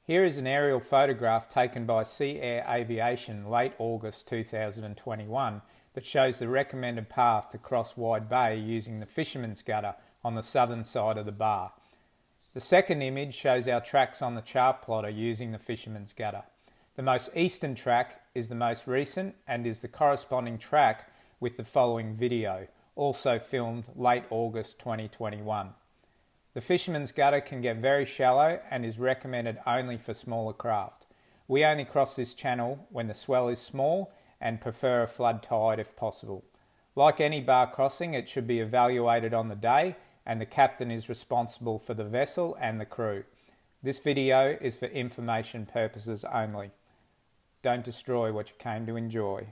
Here is an aerial photograph taken by Sea Air Aviation late August 2021 that shows the recommended path to cross Wide Bay using the Fisherman's Gutter on the southern side of the bar. The second image shows our tracks on the chart plotter using the Fisherman's Gutter. The most eastern track is the most recent and is the corresponding track with the following video, also filmed late August 2021. The Fisherman's Gutter can get very shallow and is recommended only for smaller craft. We only cross this channel when the swell is small and prefer a flood tide if possible. Like any bar crossing, it should be evaluated on the day and the captain is responsible for the vessel and the crew. This video is for information purposes only. Don't destroy what you came to enjoy.